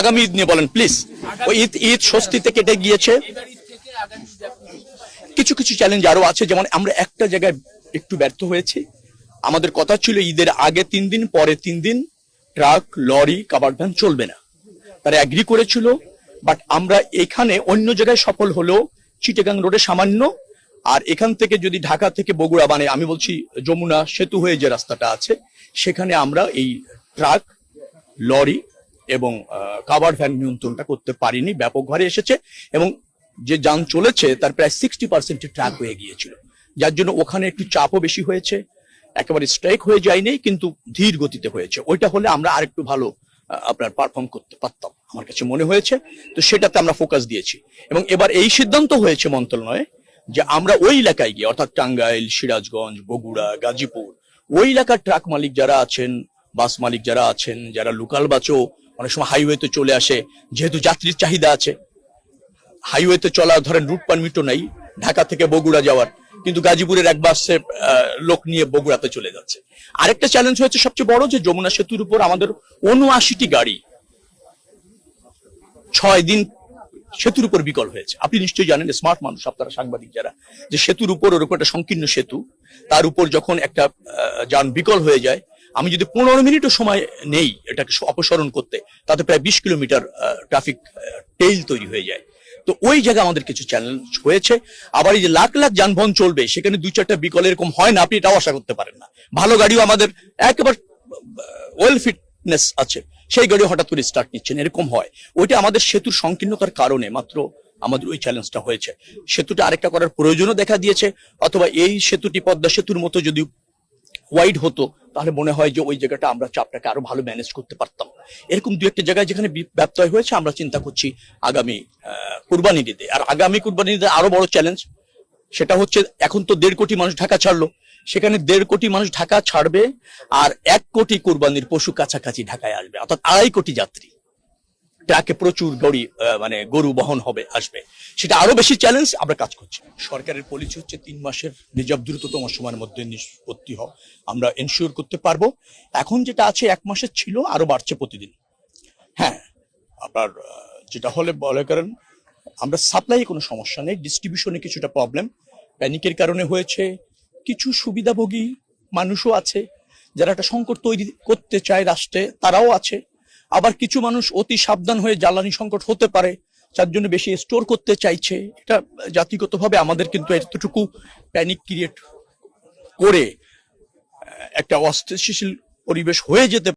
আগামী ঈদ নিয়ে বলেন প্লিজ। ওই ঈদ স্বস্তিতে কেটে গিয়েছে। কিছু কিছু চ্যালেঞ্জ আরো আছে, যেমন আমরা একটা জায়গায় একটু ব্যর্থ হয়েছি। আমাদের কথা ছিল ঈদের আগে 3 দিন, পরে 3 দিন ট্রাক, লরি, কাভার্ড ভ্যান চলবে না। তারা এগ্রি করেছিল, বাট আমরা এখানে অন্য জায়গায় সফল হলেও চিটাগাং রোডে সামান্য, আর এখান থেকে যদি ঢাকা থেকে বগুড়া, মানে আমি বলছি যমুনা সেতু হয়ে যে রাস্তাটা আছে, সেখানে আমরা এই ট্রাক, লরি এবং কাভার্ড ভ্যান নিয়ন্ত্রণটা করতে পারিনি। ব্যাপক ভারে এসেছে এবং যে যান চলেছে তার প্রায় 60% ট্রাক হয়ে গিয়েছিল, যার জন্য ওখানে একটু চাপও বেশি হয়েছে। একেবারে স্ট্রাইক হয়ে যায়নি, কিন্তু ধীর গতিতে হয়েছে। ওইটা হলে আমরা আরেকটু ভালো আপনার পারফর্ম করতে পারতাম আমার কাছে মনে হয়েছে। তো সেটাতে আমরা ফোকাস দিয়েছি এবং এবার এই সিদ্ধান্ত হয়েছে মন্ত্রণালয়ে যে আমরা ওই এলাকায় গিয়ে, অর্থাৎ টাঙ্গাইল, সিরাজগঞ্জ, বগুড়া, গাজীপুর, ওই এলাকার ট্রাক মালিক যারা আছেন, বাস মালিক যারা আছেন, যারা লোকাল বাসও অনেক সময় হাইওয়েতে চলে আসে, যেহেতু যাত্রীর চাহিদা আছে, হাইওয়েতে চলা ধরেন রুট পারমিটও নাই ঢাকা থেকে বগুড়া যাওয়ার, কিন্তু গাজীপুরের এক বাসে লোক নিয়ে বগুড়াতে চলে যাচ্ছে। আরেকটা চ্যালেঞ্জ হয়েছে সবচেয়ে বড়, যে যমুনা সেতুর উপর আমাদের ৭৯টি গাড়ি 6 দিন সেতুর উপর বিকল হয়েছে। আপনি নিশ্চয়ই জানেন, স্মার্ট মানুষ আপনারা, সাংবাদিক যারা, যে সেতুর উপর ওরকম একটা সংকীর্ণ সেতু, তার উপর যখন একটা যান বিকল হয়ে যায়, আমি যদি 15 মিনিটও সময় নেই এটাকে অপসারণ করতে, তাতে প্রায় 20 কিলোমিটার ট্রাফিক টেইল তৈরি হয়ে যায়। তো ওই জায়গায় আমাদের কিছু চ্যালেঞ্জ হয়েছে। আবার এই যে লাখ লাখ যানবাহন চলবে, সেখানে 2-4টা বিকল এরকম হয় না, আপনি এটাও আশা করতে পারেন না। ভালো গাড়িও আমাদের একেবারে ওয়েল ফিটনেস আছে, সেই গাড়ি হঠাৎ করে স্টার্ট নিচ্ছেন, এরকম হয়। ওইটা আমাদের সেতুর সংকীর্ণতার কারণে মাত্র আমাদের ওই চ্যালেঞ্জটা হয়েছে। সেতুটা আরেকটা করার প্রয়োজনও দেখা দিয়েছে, অথবা এই সেতুটি পদ্মা সেতুর মতো যদি ওয়াইড হতো, তাহলে মনে হয় যে ওই জায়গাটা আমরা চাপটাকে আরো ভালো ম্যানেজ করতে পারতাম। এরকম 2-1টা জায়গায় যেখানে ব্যত্যয় হয়েছে, আমরা চিন্তা করছি আগামী কুরবানির ঈদে। আর আগামী কুরবানির ঈদে আরো বড় চ্যালেঞ্জ, সেটা হচ্ছে এখন তো 1.5 কোটি মানুষ ঢাকা ছাড়লো, সেখানে 1.5 কোটি মানুষ ঢাকা ছাড়বে, আর 1 কোটি কুরবানির পশু কাছাকাছি ঢাকায় আসবে, অর্থাৎ 2.5 কোটি যাত্রী। ট্রাকে প্রচুর মানে গরু বহন হবে, আসবে, সেটা আরো বেশি চ্যালেঞ্জ। আমরা কাজ করছি। সরকারের পলিসি হচ্ছে 3 মাসের রিজার্ভ দ্রুততম সময়ের মধ্যে নিষ্পত্তি হয়, আমরা এনশিওর করতে পারবো। এখন যেটা আছে 1 মাসের ছিল, আরো বাড়ছে প্রতিদিন। হ্যাঁ, আপনার যেটা হলে বলে করেন, আমরা সাপ্লাই কোনো সমস্যা নেই, ডিস্ট্রিবিউশনে কিছুটা প্রবলেম প্যানিকের কারণে হয়েছে। কিছু সুবিধাভোগী মানুষও আছে যারা একটা সংকট তৈরি করতে চায় রাষ্ট্রে, তারাও আছে। আবার কিছু মানুষ অতি সাবধান হয়ে জ্বালানি সংকট হতে পারে, যার জন্য বেশি স্টোর করতে চাইছে। এটা জাতিগতভাবে আমাদের কিন্তু এতটুকু প্যানিক ক্রিয়েট করে একটা অস্থিতিশীল পরিবেশ হয়ে যেতে